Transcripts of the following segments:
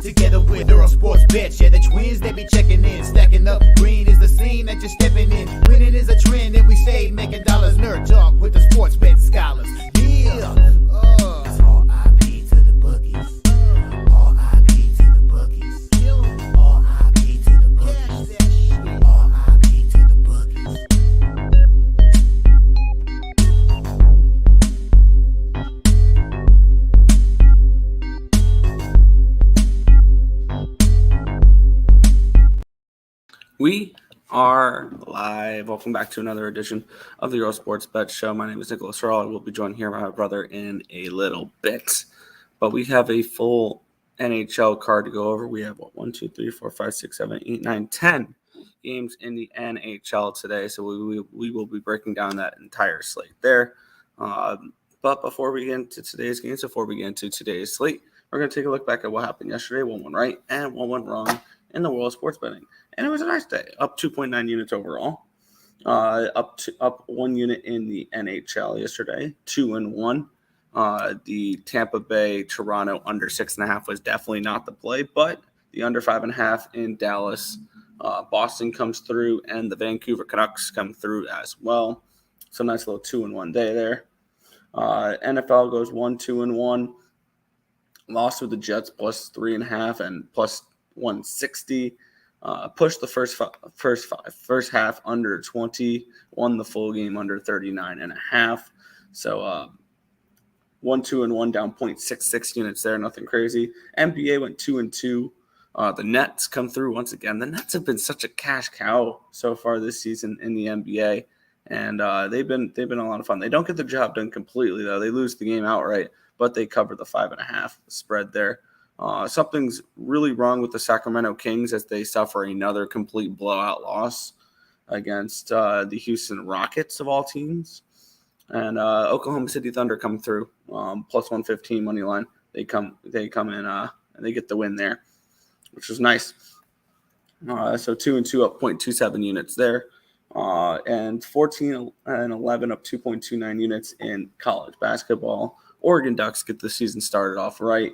together with Earle Sports Bets. Yeah, the twins, they be checking in, stacking up. Green is the scene that you're stepping in. Winning is a trend, and we stay making dollars. Nerd talk with the sports bet scholars. Yeah, it's R.I.P. to the bookies. R.I.P. to the bookies. R.I.P. to the bookies. R.I.P. to the bookies. We are live. Welcome back to another edition of the Earle Sports Bet Show. My name is Nicholas Earle. I will be joined here by my brother in a little bit. But we have a full NHL card to go over. We have 1, 2, 3, 4, 5, 6, 7, 8, 9, 10 games in the NHL today. So we will be breaking down that entire slate there. But before we get into today's games, before we get into today's slate, we're going to take a look back at what happened yesterday. 1 went right and 1 went wrong in the world of sports betting. And it was a nice day, up 2.9 units overall, up 1 unit in the NHL yesterday, 2-1. The Tampa Bay Toronto under 6.5 was definitely not the play, but the under 5.5 in Dallas, Boston comes through, and the Vancouver Canucks come through as well. So nice little 2-1 day there. NFL goes 1, 2-1. Lost with the Jets plus 3.5 and plus 160. Pushed the first half under 20, won the full game under 39.5. So 1, 2-1 down 0.66 units there, nothing crazy. NBA went 2-2. The Nets come through once again. The Nets have been such a cash cow so far this season in the NBA, and they've been a lot of fun. They don't get the job done completely though. They lose the game outright, but they cover the 5.5 spread there. Something's really wrong with the Sacramento Kings as they suffer another complete blowout loss against the Houston Rockets of all teams. And Oklahoma City Thunder come through plus 115 money line. They come in and they get the win there, which was nice. So 2-2 up 0.27 units there, and 14 and 11 up 2.29 units in college basketball. Oregon Ducks get the season started off right.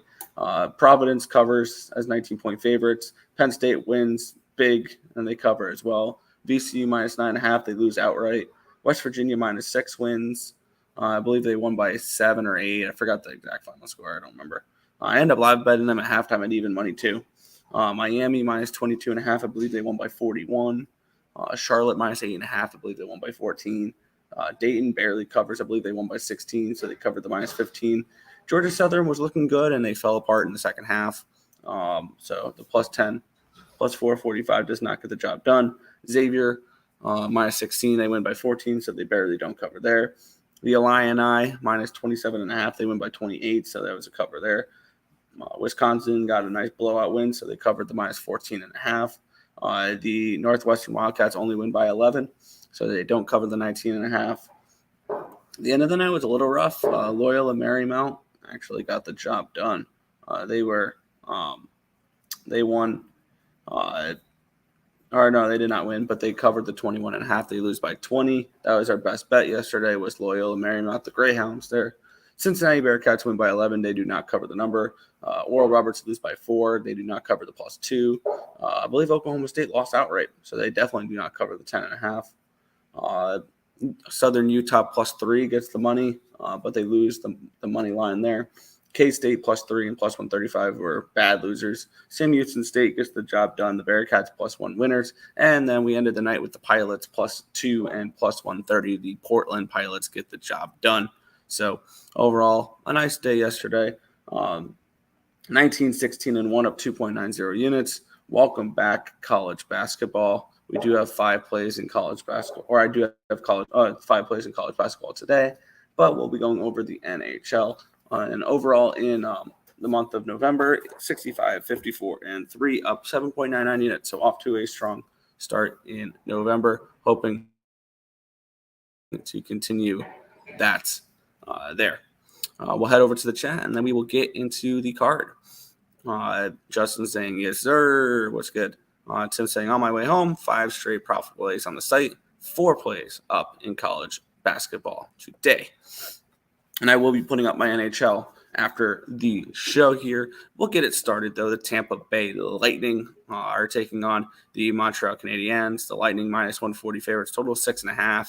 Providence covers as 19-point favorites. Penn State wins big, and they cover as well. VCU minus 9.5, they lose outright. West Virginia minus 6 wins. I believe they won by 7 or 8. I forgot the exact final score. I don't remember. I end up live betting them at halftime at even money too. Miami minus 22.5. I believe they won by 41. Charlotte minus 8.5. I believe they won by 14. Dayton barely covers. I believe they won by 16, so they covered the minus 15. Georgia Southern was looking good, and they fell apart in the second half. So the plus 10, plus 445 does not get the job done. Xavier minus 16, they win by 14, so they barely don't cover there. The Illini minus 27.5, they win by 28, so that was a cover there. Wisconsin got a nice blowout win, so they covered the minus 14.5. The Northwestern Wildcats only win by 11, so they don't cover the 19.5. The end of the night was a little rough. Loyola Marymount actually got the job done. They won. Or no, they did not win, but they covered the 21.5. They lose by 20. That was our best bet yesterday, was Loyola Marymount, the Greyhounds there. Cincinnati Bearcats win by 11. They do not cover the number. Oral Roberts lose by 4. They do not cover the plus 2. I believe Oklahoma State lost outright, so they definitely do not cover the 10.5. Southern Utah plus 3 gets the money, but they lose the money line there. K-State plus 3 and plus 135 were bad losers. Sam Houston State gets the job done. The Bearcats plus 1 winners. And then we ended the night with the Pilots plus 2 and plus 130. The Portland Pilots get the job done. So overall, a nice day yesterday. 19, 16, and 1 up 2.90 units. Welcome back, college basketball. We do have 5 plays in college basketball, or I do have 5 plays in college basketball today, but we'll be going over the NHL. And overall in the month of November, 65, 54, and 3 up 7.99 units. So off to a strong start in November, hoping to continue that there. We'll head over to the chat, and then we will get into the card. Justin saying, yes, sir. What's good? Tim saying, on my way home, 5 straight profitable plays on the site, 4 plays up in college basketball today. And I will be putting up my NHL after the show here. We'll get it started, though. The Tampa Bay Lightning are taking on the Montreal Canadiens. The Lightning minus 140 favorites, total 6.5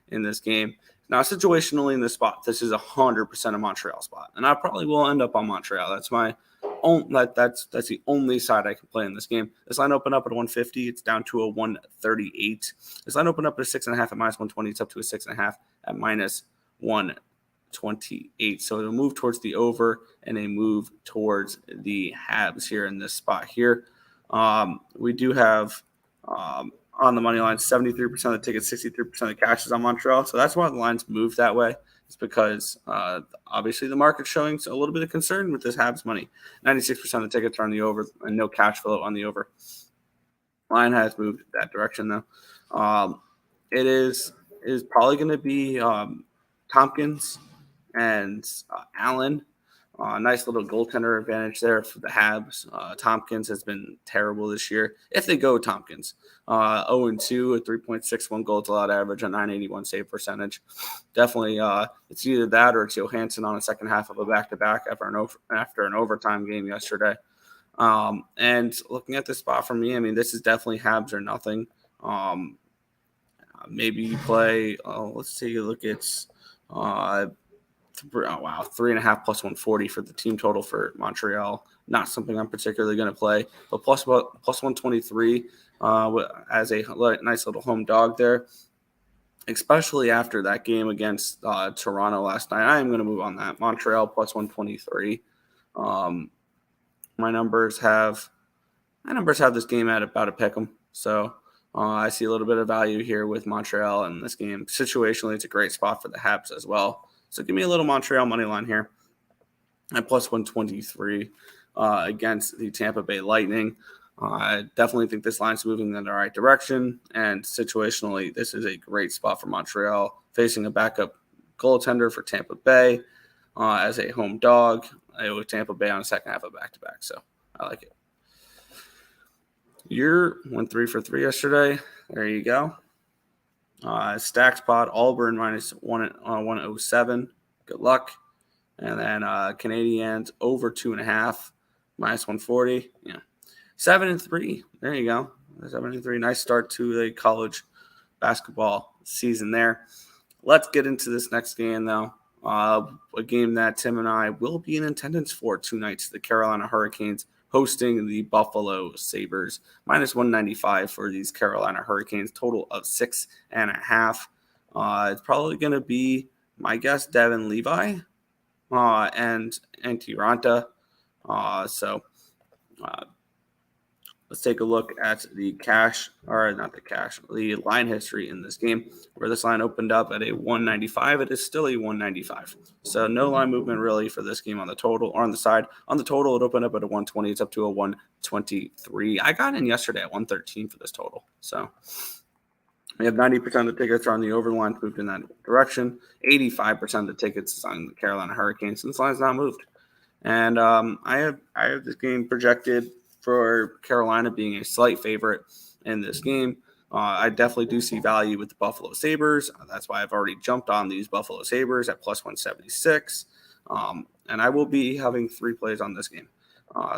in this game. Now, situationally in this spot, this is 100% a Montreal spot, and I probably will end up on Montreal. That's that's the only side I can play in this game. This line opened up at 150. It's down to a 138. This line opened up at 6.5 at minus 120. It's up to a 6.5 at minus 128. So it'll move towards the over and a move towards the Habs here in this spot here. We do have on the money line 73% of the tickets, 63% of the cash is on Montreal. So that's why the lines moved that way. It's because obviously the market's showing a little bit of concern with this Habs money. 96% of the tickets are on the over and no cash flow on the over. Line has moved that direction though. It is probably going to be Tompkins and Allen. Nice little goaltender advantage there for the Habs. Tompkins has been terrible this year. If they go Tompkins, 0-2, a 3.61 goals allowed average, a 981 save percentage. Definitely, it's either that or it's Johansson on the second half of a back-to-back after an overtime game yesterday. And looking at this spot for me, I mean, this is definitely Habs or nothing. Maybe you play. Let's take a look at. 3.5 plus 140 for the team total for Montreal. Not something I'm particularly going to play, but plus 123 as a nice little home dog there, especially after that game against Toronto last night. I am going to move on that. Montreal plus 123. My numbers have this game at about a pick 'em. So I see a little bit of value here with Montreal in this game. Situationally, it's a great spot for the Habs as well. So give me a little Montreal money line here at plus 123 against the Tampa Bay Lightning. I definitely think this line's moving in the right direction, and situationally, this is a great spot for Montreal, facing a backup goaltender for Tampa Bay as a home dog with Tampa Bay on the second half of back-to-back. So I like it. You went 3 for 3 yesterday. There you go. Stack spot, Auburn minus 107. Good luck. And then Canadiens over 2.5, minus 140. Yeah. 7-3. There you go. 7-3. Nice start to the college basketball season there. Let's get into this next game, though. A game that Tim and I will be in attendance for 2 nights. The Carolina Hurricanes hosting the Buffalo Sabres. Minus 195 for these Carolina Hurricanes. Total of 6.5. It's probably going to be, my guess, Devin Levi and Antti Ranta. Let's take a look at the line history in this game, where this line opened up at a 195. It is still a 195. So no line movement really for this game on the total or on the side. On the total, it opened up at a 120. It's up to a 123. I got in yesterday at 113 for this total. So we have 90% of the tickets are on the over. The line moved in that direction. 85% of the tickets is on the Carolina Hurricanes, and this line's not moved. And I have this game projected for Carolina being a slight favorite in this game. I definitely do see value with the Buffalo Sabres. That's why I've already jumped on these Buffalo Sabres at plus 176. And I will be having 3 plays on this game.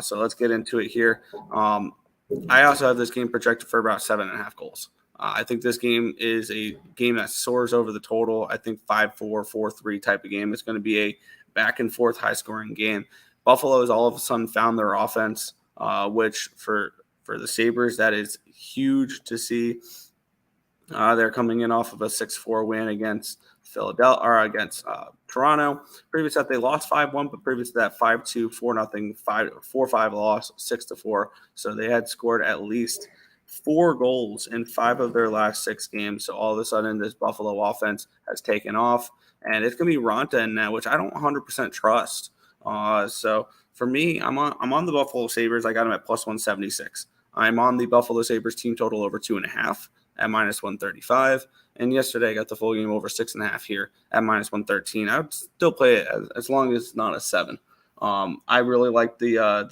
So let's get into it here. I also have this game projected for about 7.5 goals. I think this game is a game that soars over the total. I think 5-4, 4-3 type of game. It's going to be a back-and-forth high-scoring game. Buffalo has all of a sudden found their offense, which for the Sabres, that is huge to see. They're coming in off of a 6-4 win against Toronto. Previous to that, they lost 5-1, but previous to that, 5-2, 4-0, 4-5 loss, 6-4. So they had scored at least 4 goals in 5 of their last 6 games. So all of a sudden, this Buffalo offense has taken off, and it's going to be Ronta in now, which I don't 100% trust. So for me, I'm on the Buffalo Sabres. I got them at plus 176. I'm on the Buffalo Sabres team total over 2.5 at minus 135. And yesterday I got the full game over 6.5 here at minus 113. I would still play it as long as it's not a 7. I really like the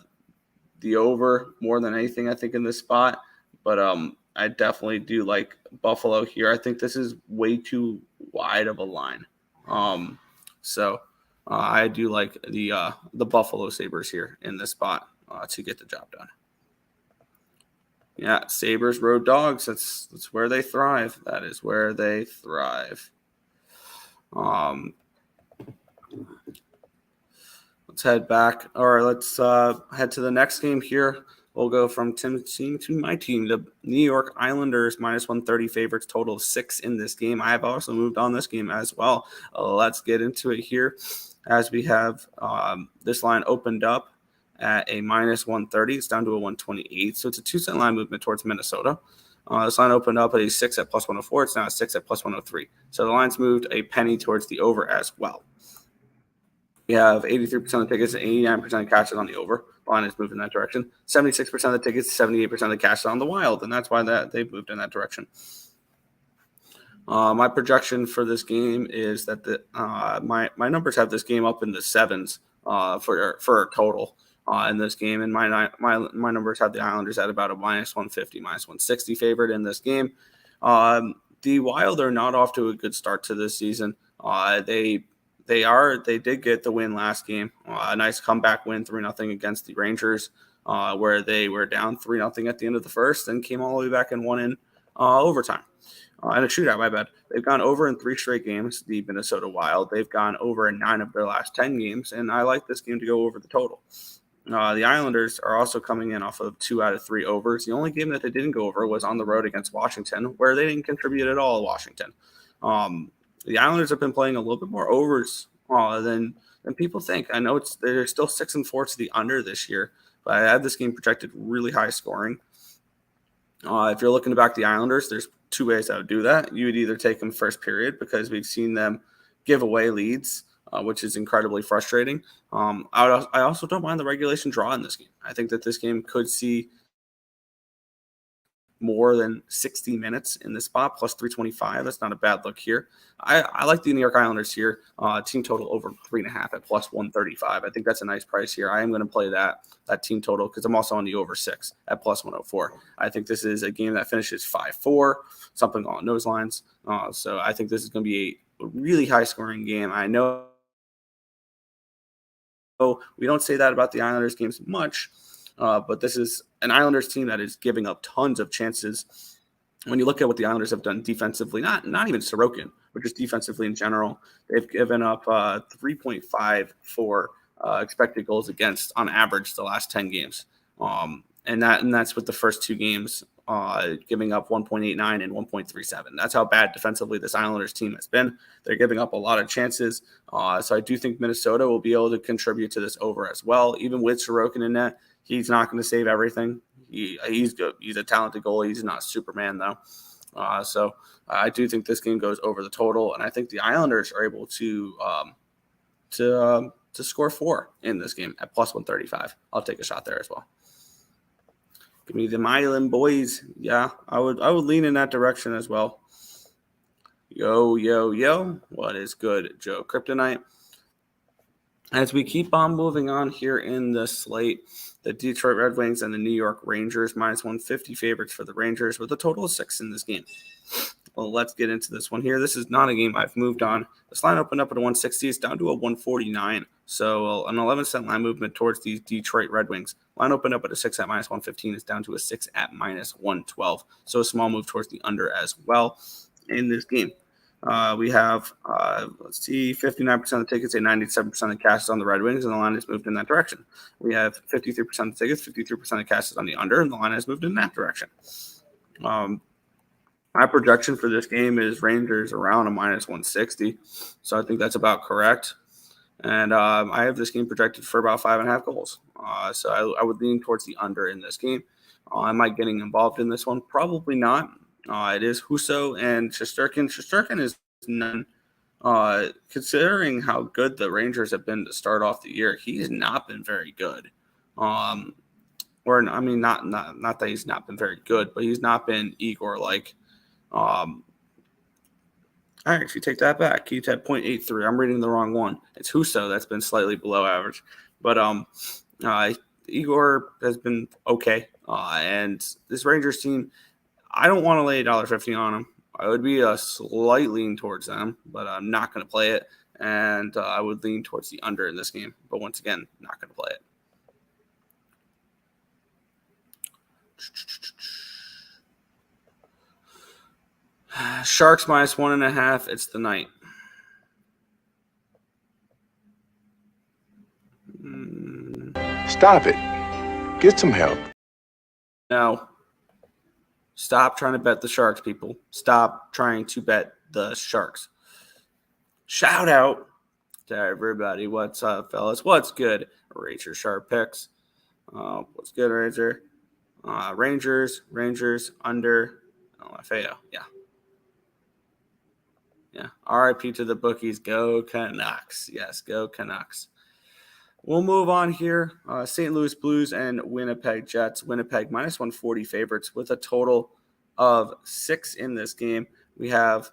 over more than anything, I think, in this spot. But I definitely do like Buffalo here. I think this is way too wide of a line. So I do like the Buffalo Sabres here in this spot to get the job done. Yeah, Sabres Road Dogs. That's where they thrive. That is where they thrive. Let's head back, or let's head to the next game here. We'll go from Tim's team to my team. The New York Islanders minus 130 favorites, total of 6 in this game. I have also moved on this game as well. Let's get into it here as we have this line opened up at a minus 130. It's down to a 128. So it's a 2-cent line movement towards Minnesota. This line opened up at a 6 at plus 104. It's now a 6 at plus 103. So the line's moved a penny towards the over as well. We have 83% of the tickets and 89% of cashes on the over. The line has moved in that direction. 76% of the tickets, 78% of the cashes on the Wild, and that's why they've moved in that direction. My projection for this game is that my numbers have this game up in the 7s for a total in this game, and my numbers have the Islanders at about a minus 150, minus 160 favorite in this game. The Wild are not off to a good start to this season. They did get the win last game, a nice comeback win 3-0 against the Rangers, where they were down 3-0 at the end of the first and came all the way back and won in overtime. And a shootout, my bad. They've gone over in 3 straight games, the Minnesota Wild. They've gone over in 9 of their last 10 games, and I like this game to go over the total. The Islanders are also coming in off of 2 out of 3 overs. The only game that they didn't go over was on the road against Washington, where they didn't contribute at all to Washington. The Islanders have been playing a little bit more overs than people think. I know they're still 6-4 to the under this year, but I have this game projected really high scoring. If you're looking to back the Islanders, there's 2 ways I would do that. You would either take them first period because we've seen them give away leads, which is incredibly frustrating. I also don't mind the regulation draw in this game. I think that this game could see more than 60 minutes in this spot, plus 325. That's not a bad look here. I like the New York Islanders here. Team total over 3.5 at plus 135. I think that's a nice price here. I am going to play that team total because I'm also on the over 6 at plus 104. I think this is a game that finishes 5-4, something along those lines. So I think this is going to be a really high scoring game. I know we don't say that about the Islanders games much, but this is an Islanders team that is giving up tons of chances. When you look at what the Islanders have done defensively, not even Sorokin, but just defensively in general, they've given up 3.5 for expected goals against on average the last 10 games. And that's with the first 2 games giving up 1.89 and 1.37. That's how bad defensively this Islanders team has been. They're giving up a lot of chances. So I do think Minnesota will be able to contribute to this over as well. Even with Sorokin in net, he's not going to save everything. He's good. He's a talented goalie. He's not Superman, though. So I do think this game goes over the total, and I think the Islanders are able to score 4 in this game at plus 135. I'll take a shot there as well. Give me the Milan boys. Yeah, I would lean in that direction as well. Yo. What is good, Joe Kryptonite? As we keep on moving on here in the slate, the Detroit Red Wings and the New York Rangers, minus 150 favorites for the Rangers with a total of 6 in this game. Well, let's get into this one here. This is not a game I've moved on. This line opened up at a 160. It's down to a 149. So an 11-cent line movement towards the Detroit Red Wings. Line opened up at a 6 at minus 115. It's down to a 6 at minus 112. So a small move towards the under as well in this game. We have, 59% of the tickets and 97% of cashes on the Red Wings, and the line has moved in that direction. We have 53% of the tickets, 53% of cashes on the under, and the line has moved in that direction. My projection for this game is Rangers around a minus 160, so I think that's about correct. And I have this game projected for about 5.5 goals. So I would lean towards the under in this game. Am I getting involved in this one? Probably not. It is Husso and Shesterkin. Shesterkin is none. Considering how good the Rangers have been to start off the year, he's not been very good. Not that he's not been very good, but he's not been Igor-like. I actually take that back. He's had 0.83. I'm reading the wrong one. It's Husso that's been slightly below average. But Igor has been okay. And this Rangers team, I don't want to lay $1.50 on them. I would be a slight lean towards them, but I'm not going to play it. and I would lean towards the under in this game. But once again, not going to play it. Sharks minus 1.5. It's the night. Stop it. Get some help. No. Stop trying to bet the Sharks, people. Stop trying to bet the Sharks. Shout out to everybody. What's up, fellas? What's good? Ranger Sharp picks. What's good, Ranger? Rangers under. FAO. Yeah. RIP to the bookies. Go Canucks. Yes, go Canucks. We'll move on here. St. Louis Blues and Winnipeg Jets. Winnipeg minus 140 favorites with a total of 6 in this game. We have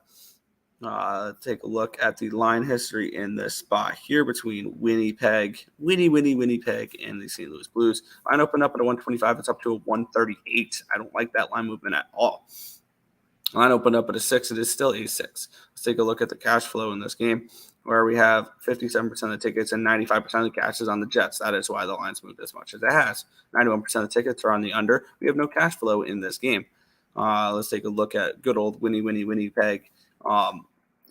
take a look at the line history in this spot here between Winnipeg, and the St. Louis Blues. Line opened up at a 125. It's up to a 138. I don't like that line movement at all. Line opened up at a 6. It is still a 6. Let's take a look at the cash flow in this game, where we have 57% of the tickets and 95% of the cash is on the Jets. That is why the line's moved as much as it has. 91% of the tickets are on the under. We have no cash flow in this game. Let's take a look at good old Winnipeg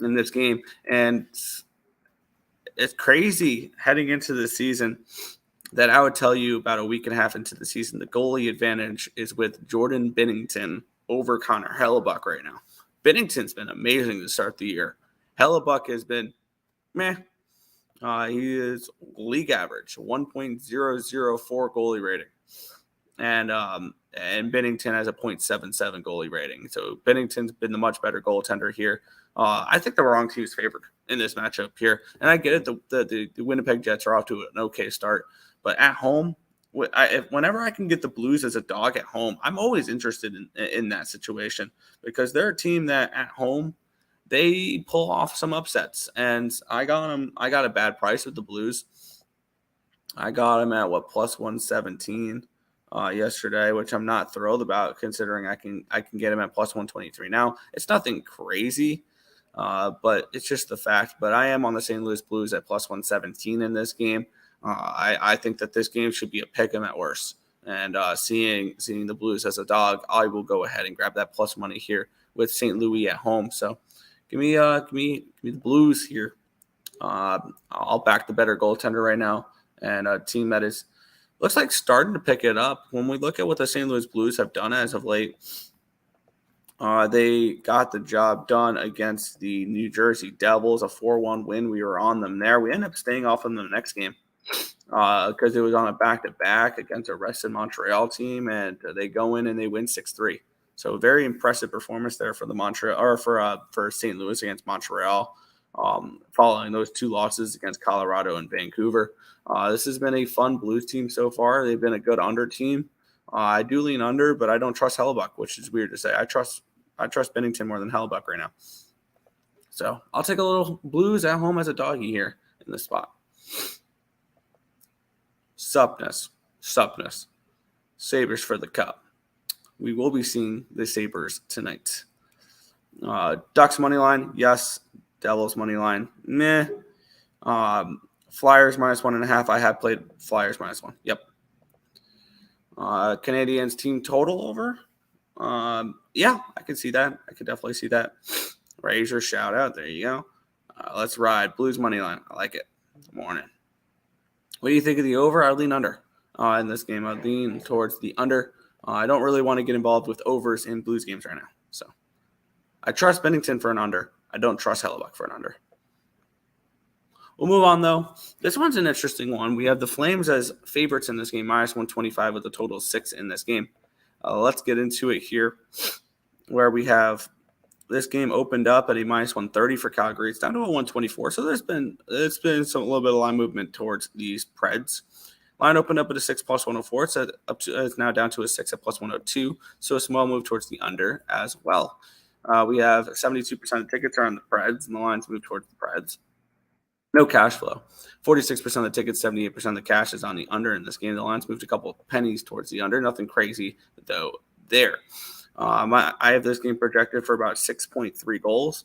in this game. And it's crazy heading into the season that I would tell you about a week and a half into the season, the goalie advantage is with Jordan Binnington over Connor Hellebuck right now. Binnington's been amazing to start the year. Hellebuck has been meh. He is league average, 1.004 goalie rating. And Binnington has a 0.77 goalie rating. So Binnington's been the much better goaltender here. I think the wrong team's favored in this matchup here. And I get it. The Winnipeg Jets are off to an okay start. But at home, whenever I can get the Blues as a dog at home, I'm always interested in that situation because they're a team that at home, they pull off some upsets. And I got them. I got a bad price with the Blues. I got them at plus 117 yesterday, which I'm not thrilled about considering I can get them at plus 123. Now, it's nothing crazy, but it's just the fact. But I am on the St. Louis Blues at plus 117 in this game. I think that this game should be a pick 'em at worst. And seeing the Blues as a dog, I will go ahead and grab that plus money here with St. Louis at home. So give me the Blues here. I'll back the better goaltender right now, and a team that looks like starting to pick it up. When we look at what the St. Louis Blues have done as of late, they got the job done against the New Jersey Devils, a 4-1 win. We were on them there. We ended up staying off in the next game because it was on a back-to-back against a rested Montreal team, and they go in and they win 6-3. So a very impressive performance there for for St. Louis against Montreal, following those 2 losses against Colorado and Vancouver. This has been a fun Blues team so far. They've been a good under team. I do lean under, but I don't trust Hellebuck, which is weird to say. I trust Binnington more than Hellebuck right now. So I'll take a little Blues at home as a doggy here in this spot. Supness. Sabres for the cup. We will be seeing the Sabres tonight. Ducks money line, yes. Devils money line, meh. Flyers minus 1.5. I have played Flyers minus 1. Yep. Canadians team total over. Yeah, I can see that. I could definitely see that. Razor shout out. There you go. Let's ride. Blues money line. I like it. Morning. What do you think of the over? I lean under in this game. I lean towards the under. I don't really want to get involved with overs in Blues games right now. So I trust Binnington for an under. I don't trust Hellebuck for an under. We'll move on, though. This one's an interesting one. We have the Flames as favorites in this game, minus 125 with a total of 6 in this game. Let's get into it here, where we have this game opened up at a minus 130 for Calgary. It's down to a 124, so it's been a little bit of line movement towards these Preds. Line opened up at a 6 plus 104. It's now down to a 6 at plus 102, so a small move towards the under as well. We have 72% of tickets are on the Preds, and the lines move towards the Preds. No cash flow. 46% of the tickets, 78% of the cash is on the under in this game. The lines moved a couple of pennies towards the under. Nothing crazy, though, there. I have this game projected for about 6.3 goals.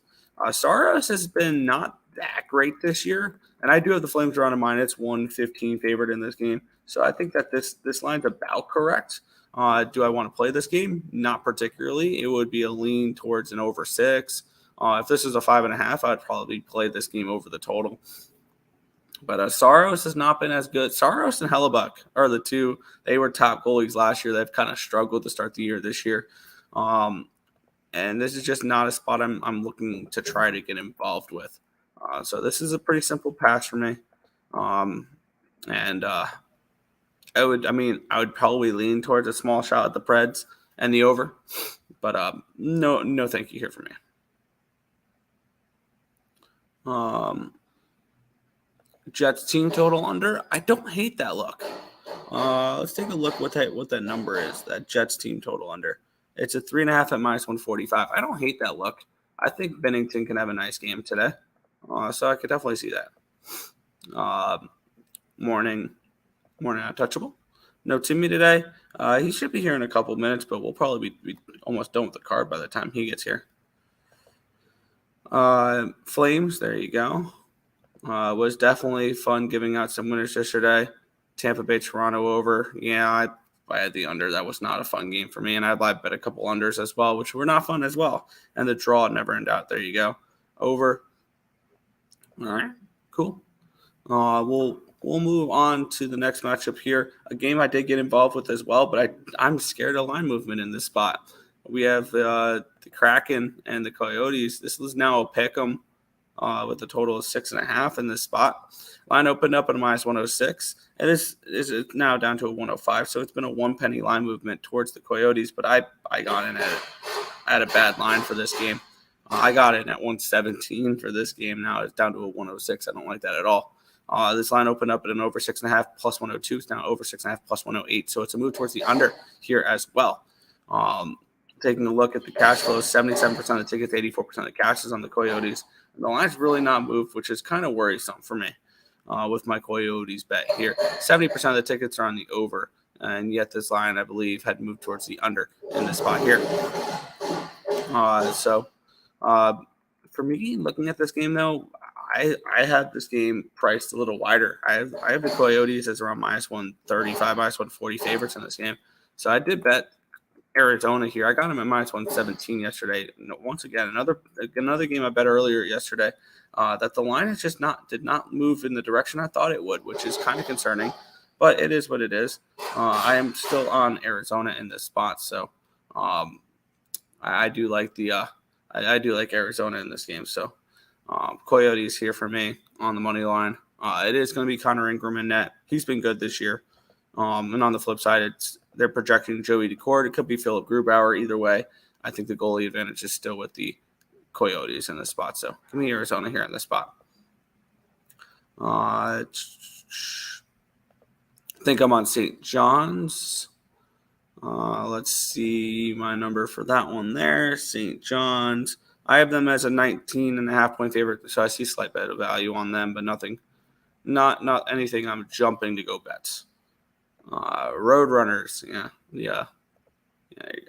Saros has been not that great this year. And I do have the Flames around a minus 115 favorite in this game. So I think that this line's about correct. Do I want to play this game? Not particularly. It would be a lean towards an over 6. If this is a 5.5, I'd probably play this game over the total. But Saros has not been as good. Saros and Hellebuck are the two. They were top goalies last year. They've kind of struggled to start the year this year. And this is just not a spot I'm looking to try to get involved with. So this is a pretty simple pass for me. I would probably lean towards a small shot at the Preds and the over. But no thank you here for me. Jets team total under. I don't hate that look. Let's take a look what that number is. That Jets team total under. It's a 3.5 at minus 145. I don't hate that look. I think Bennington can have a nice game today. So I could definitely see that. Morning untouchable. No Timmy today. He should be here in a couple minutes, but we'll probably be almost done with the card by the time he gets here. Flames, there you go. Was definitely fun giving out some winners yesterday. Tampa Bay, Toronto over. Yeah, I had the under. That was not a fun game for me, and I bet a couple unders as well, which were not fun as well. And the draw never ended out. There you go. Over. All right, cool. We'll move on to the next matchup here. A game I did get involved with as well, but I'm scared of line movement in this spot. We have the Kraken and the Coyotes. This is now a pick 'em with a total of 6.5 in this spot. Line opened up at a minus 106, and this is now down to a 105. So it's been a 1 penny line movement towards the Coyotes, but I got in at a bad line for this game. I got in at 117 for this game. Now it's down to a 106. I don't like that at all. This line opened up at an over 6.5 plus 102. It's now over 6.5 plus 108. So it's a move towards the under here as well. Taking a look at the cash flow, 77% of the tickets, 84% of the cash is on the Coyotes. And the line's really not moved, which is kind of worrisome for me with my Coyotes bet here. 70% of the tickets are on the over, and yet this line, I believe, had moved towards the under in this spot here. For me, looking at this game, though, I have this game priced a little wider. I have the Coyotes as around minus 135, minus 140 favorites in this game. So I did bet Arizona here. I got him at minus 117 yesterday. Once again, another game I bet earlier yesterday that the line is just did not move in the direction I thought it would, which is kind of concerning. But it is what it is. I am still on Arizona in this spot, so I do like I do like Arizona in this game. So Coyotes here for me on the money line. It is going to be Connor Ingram in net. He's been good this year. And on the flip side, they're projecting Joey Decord. It could be Philip Grubauer. Either way, I think the goalie advantage is still with the Coyotes in this spot. So give me Arizona here in this spot. I think I'm on St. John's. Let's see my number for that one there. St. John's. I have them as a 19.5 point favorite, so I see slight bet of value on them, but nothing, not anything I'm jumping to go bets. Roadrunners, yeah, there you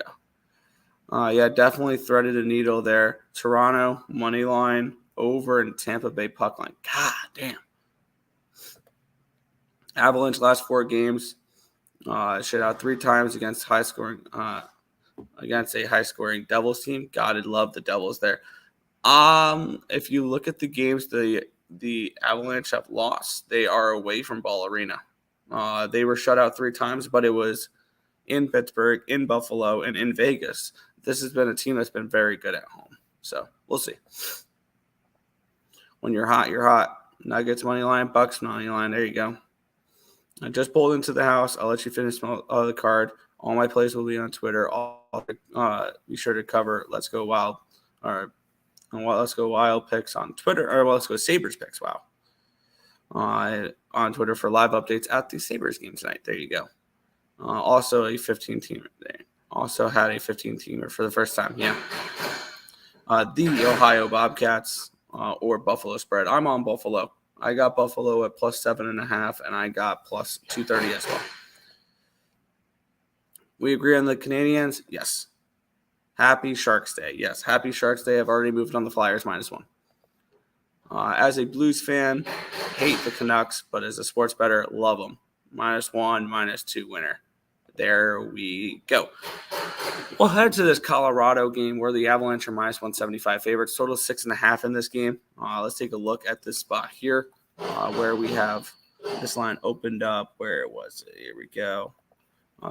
go. Definitely threaded a needle there. Toronto money line over and Tampa Bay puck line. God damn. Avalanche last 4 games, shut out 3 times against against a high scoring Devils team. Gotta love the Devils there. If you look at the games the Avalanche have lost, they are away from Ball Arena. They were shut out 3 times, but it was in Pittsburgh, in Buffalo, and in Vegas. This has been a team that's been very good at home. So we'll see. When you're hot, you're hot. Nuggets money line, Bucks money line. There you go. I just pulled into the house. I'll let you finish the card. All my plays will be on Twitter. Be sure to cover Let's Go Wild Let's Go Wild picks on Twitter, or Let's Go Sabres picks. Wow. On Twitter for live updates at the Sabres game tonight. There you go. Also a 15-teamer there. Also had a 15-teamer for the first time. Yeah. The Ohio Bobcats or Buffalo spread. I'm on Buffalo. I got Buffalo at plus 7.5, and I got plus 230 as well. We agree on the Canadians? Yes. Happy Sharks Day. Yes, happy Sharks Day. I've already moved on the Flyers -1. As a Blues fan, hate the Canucks, but as a sports bettor, love them. -1, -2 winner. There we go. We'll head to this Colorado game where the Avalanche are -175 favorites. Total 6.5 in this game. Let's take a look at this spot here where we have this line opened up. Where was it? Here we go.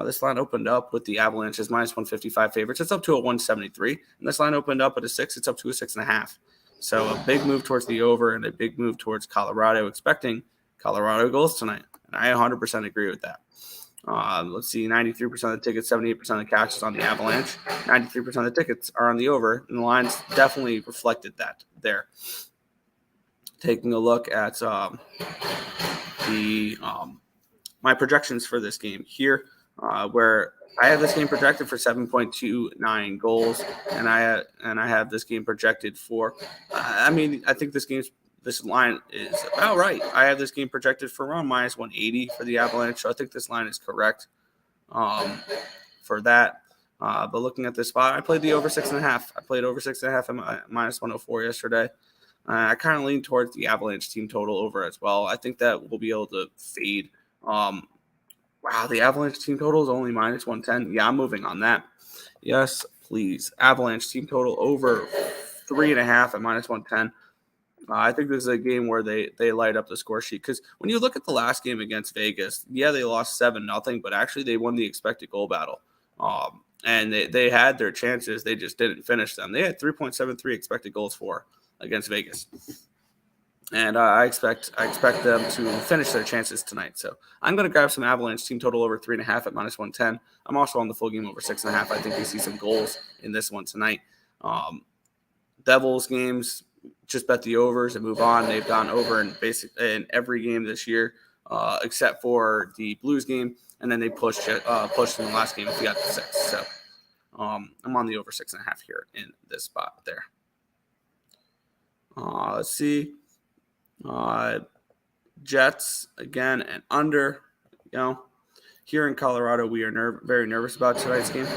This line opened up with the Avalanche's -155 favorites. It's up to a 173. And this line opened up at a 6. It's up to a 6.5. So a big move towards the over and a big move towards Colorado, expecting Colorado goals tonight. And I 100% agree with that. Let's see, 93% of the tickets, 78% of the cash is on the Avalanche. 93% of the tickets are on the over, and the lines definitely reflected that there. Taking a look at my projections for this game here, where I have this game projected for 7.29 goals, and I have this game projected for. I think this line is about right. I have this game projected for around -180 for the Avalanche, so I think this line is correct for that. But looking at this spot, I played the over 6.5. I played over 6.5 at -104 yesterday. I kind of lean towards the Avalanche team total over as well. I think that we'll be able to fade. Wow, the Avalanche team total is only -110. Yeah, I'm moving on that. Yes, please. Avalanche team total over 3.5 at -110. I think this is a game where they light up the score sheet because when you look at the last game against Vegas, yeah, they lost 7-0, but actually they won the expected goal battle. And they had their chances. They just didn't finish them. They had 3.73 expected goals for against Vegas. And I expect them to finish their chances tonight. So I'm going to grab some Avalanche team total over 3.5 at -110. I'm also on the full game over 6.5. I think we see some goals in this one tonight. Devils games, just bet the overs and move on. They've gone over in every game this year, except for the Blues game, and then they pushed in the last game if we got to 6. So I'm on the over 6.5 here in this spot there. Let's see. Jets again and under. Here in Colorado, we are very nervous about tonight's game.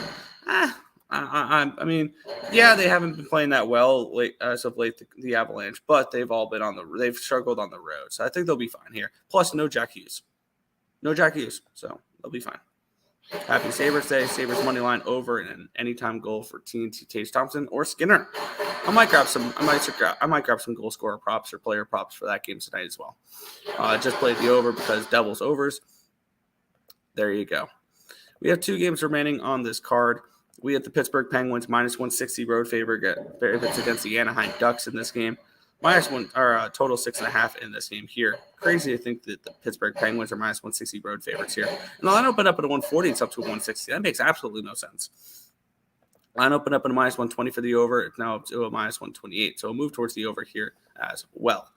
I mean, yeah, they haven't been playing that well as of late, the Avalanche, but they've struggled on the road, so I think they'll be fine here. Plus, no Jack Hughes, so they'll be fine. Happy Sabres Day. Sabres money line over and an anytime goal for TNT Tage Thompson or Skinner. I might grab some goal scorer props or player props for that game tonight as well. Just played the over because Devils overs. There you go. We have 2 games remaining on this card. We have the Pittsburgh Penguins -160 road favorites against the Anaheim Ducks in this game. Total 6.5 in this game here. Crazy to think that the Pittsburgh Penguins are -160 road favorites here. And the line opened up at a 140. It's up to a 160. That makes absolutely no sense. Line opened up at a -120 for the over. It's now up to a -128. So a move towards the over here as well.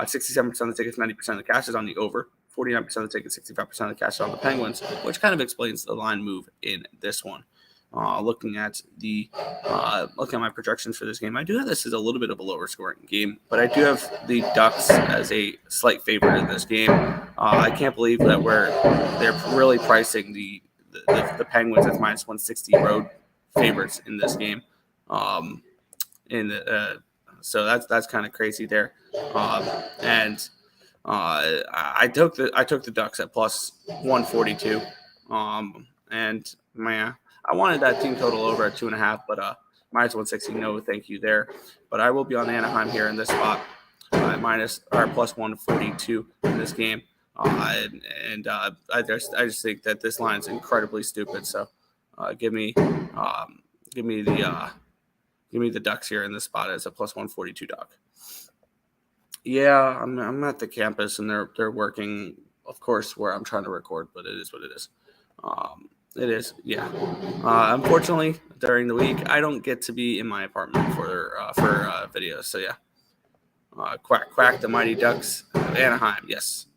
67% of the tickets, 90% of the cash is on the over. 49% of the tickets, 65% of the cash is on the Penguins, which kind of explains the line move in this one. Looking at my projections for this game, I do have this as a little bit of a lower scoring game, but I do have the Ducks as a slight favorite in this game. I can't believe that they're really pricing the Penguins as -160 road favorites in this game. So that's kind of crazy there. I took the Ducks at +142. I wanted that team total over at 2.5, but -160, no, thank you there. But I will be on Anaheim here in this spot, +142 in this game. I just think that this line is incredibly stupid. So give me the Ducks here in this spot as a +142 dog. Yeah, I'm at the campus and they're working, of course, where I'm trying to record, but it is what it is. It is, yeah. Unfortunately, during the week, I don't get to be in my apartment for videos. So yeah, quack the mighty Ducks of Anaheim. Yes,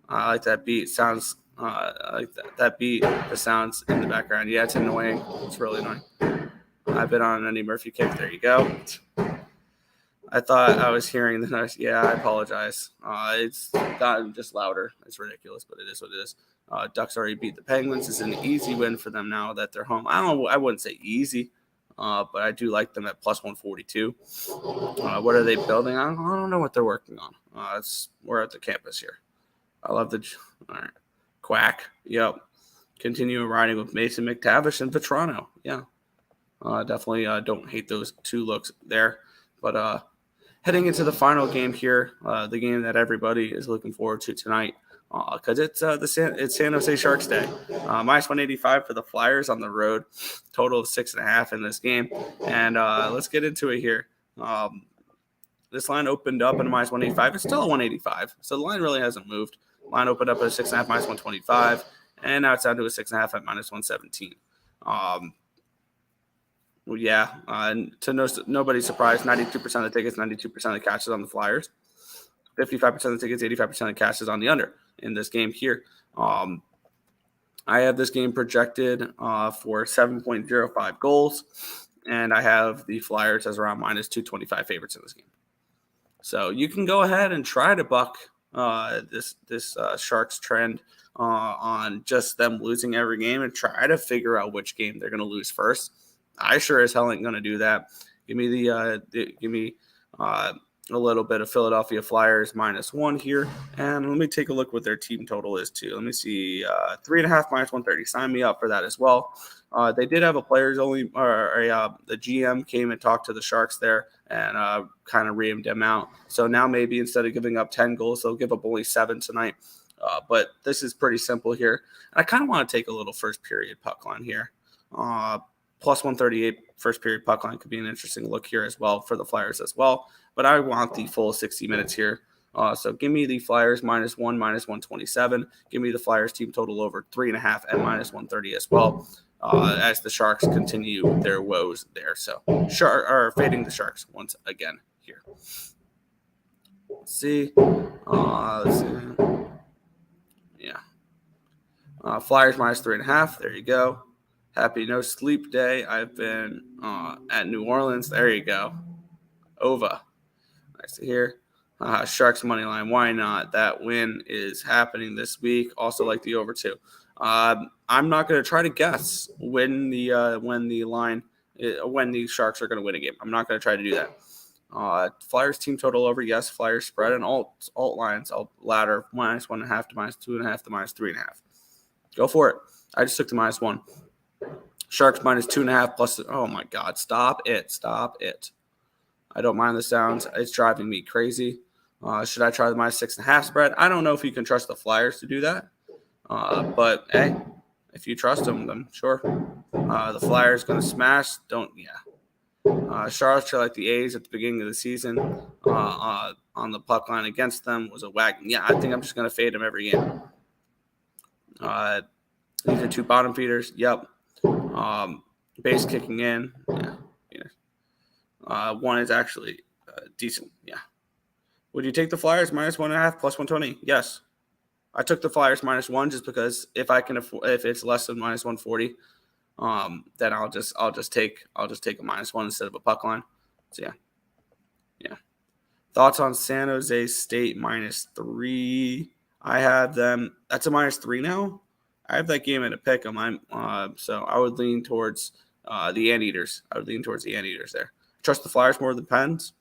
I like that beat. Sounds I like that beat. The sounds in the background. Yeah, it's annoying. It's really annoying. I've been on an Eddie Murphy kick. There you go. I thought I was hearing the noise. Yeah, I apologize. It's gotten just louder. It's ridiculous, but it is what it is. Ducks already beat the Penguins. It's an easy win for them now that they're home. I wouldn't say easy. but I do like them at plus 142. What are they building on? I don't know what they're working on. We're at the campus here. I love the all right. Quack. Yep. Continue riding with Mason McTavish and Vetrano. Yeah. Definitely don't hate those two looks there. But heading into the final game here, the game that everybody is looking forward to tonight, because it's San Jose Sharks Day. Minus 185 for the Flyers on the road. Total of 6.5 in this game. And let's get into it here. This line opened up at a minus 185. It's still a 185, so the line really hasn't moved. Line opened up at a 6.5 minus 125, and now it's down to a 6.5 at minus 117. To nobody's surprise, 92% of the tickets, 92% of the cashes on the Flyers, 55% of the tickets, 85% of the cashes on the under in this game here. I have this game projected for 7.05 goals, and I have the Flyers as around minus 225 favorites in this game. So you can go ahead and try to buck this Sharks trend on just them losing every game and try to figure out which game they're going to lose first. I sure as hell ain't going to do that. Give me a little bit of Philadelphia Flyers -1 here, and let me take a look what their team total is too. Let me see, 3.5 minus 130. Sign me up for that as well. They did have a players only, the GM came and talked to the Sharks there and kind of reamed them out. So now maybe instead of giving up 10 goals, they'll give up only 7 tonight. But this is pretty simple here. And I kind of want to take a little first period puck line here. Plus 138 first period puck line could be an interesting look here as well for the Flyers as well. But I want the full 60 minutes here. So give me the Flyers -1, minus 127. Give me the Flyers team total over 3.5 at minus 130 as well. As the Sharks continue their woes there. So fading the Sharks once again here. Let's see. Yeah. Flyers -3.5. There you go. Happy no sleep day. I've been at New Orleans. There you go. Ova. Nice to hear. Sharks money line. Why not? That win is happening this week. Also like the over 2. I'm not going to try to guess when the Sharks are going to win a game. I'm not going to try to do that. Flyers team total over, yes. Flyers spread and alt lines. I'll ladder -1.5 to -2.5 to -3.5. Go for it. I just took the -1. Sharks -2.5 plus. Oh my God! Stop it! I don't mind the sounds. It's driving me crazy. Should I try the -6.5 spread? I don't know if you can trust the Flyers to do that. But hey, if you trust them, then sure. The Flyers going to smash. Charlotte, like the A's at the beginning of the season, on the puck line against them was a wagon. Yeah, I think I'm just going to fade them every game. These are 2 bottom feeders. Yep. Base kicking in. Yeah. One is actually decent. Yeah. Would you take the Flyers -1.5 plus 120? Yes. I took the Flyers -1 just because if it's less than -140, then I'll just take a -1 instead of a puck line. So yeah. Thoughts on San Jose State -3? I have them. That's a -3 now. I have that game at a pick 'em. So I would lean towards the Anteaters. I would lean towards the Anteaters there. Trust the Flyers more than the Pens?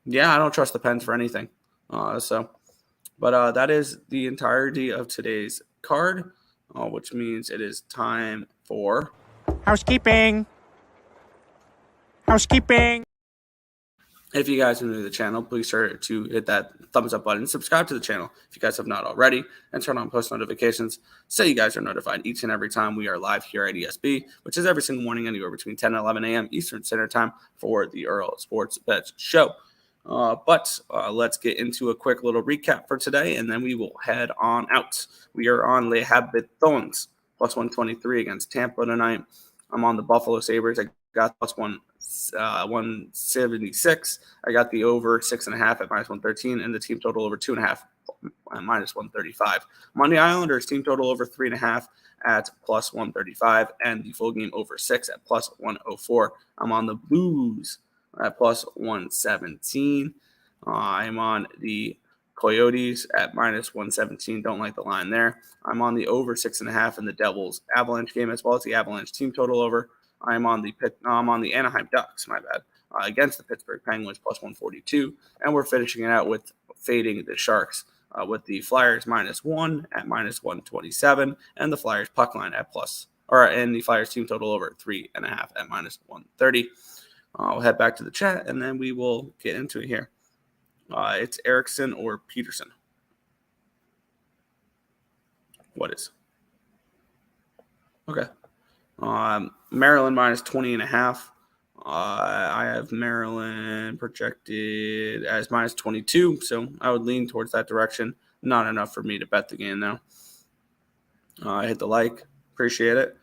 Yeah, I don't trust the Pens for anything. But that is the entirety of today's card, which means it is time for housekeeping. If you guys are new to the channel, please sure to hit that thumbs up button. Subscribe to the channel if you guys have not already, and turn on post notifications so you guys are notified each and every time we are live here at ESB, which is every single morning anywhere between 10 and 11 a.m. Eastern Standard Time for the Earle Sports Bets Show. But let's get into a quick little recap for today, and then we will head on out. We are on Les Habitants, plus 123 against Tampa tonight. I'm on the Buffalo Sabres. I got plus 176. I got the over 6.5 at -113, and the team total over 2.5 at -135. I'm on the Islanders, team total over 3.5 at plus 135, and the full game over 6 at plus 104. I'm on the Blues at plus 117. I'm on the Coyotes at -117. Don't like the line there. I'm on the over 6.5 in the Devils Avalanche game, as well as the Avalanche team total over I'm on the Anaheim Ducks, my bad, against the Pittsburgh Penguins plus 142, and we're finishing it out with fading the Sharks with the Flyers -1 at -127, and the Flyers puck line and the Flyers team total over 3.5 at -130. We'll head back to the chat, and then we will get into it here. It's Erickson or Peterson. What is? Okay. Maryland -20.5. I have Maryland projected as -22, so I would lean towards that direction. Not enough for me to bet the game, though. I hit the like. Appreciate it.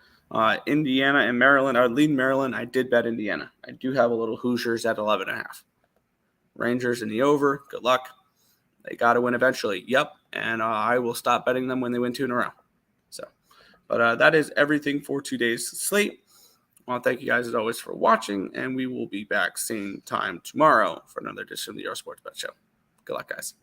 Indiana and Maryland. I would lean Maryland. I did bet Indiana. I do have a little Hoosiers at 11.5. Rangers in the over. Good luck. They got to win eventually. Yep. And I will stop betting them when they win 2 in a row. But that is everything for today's slate. I want to thank you guys as always for watching, and we will be back same time tomorrow for another edition of the Earle Sports Bet Show. Good luck, guys.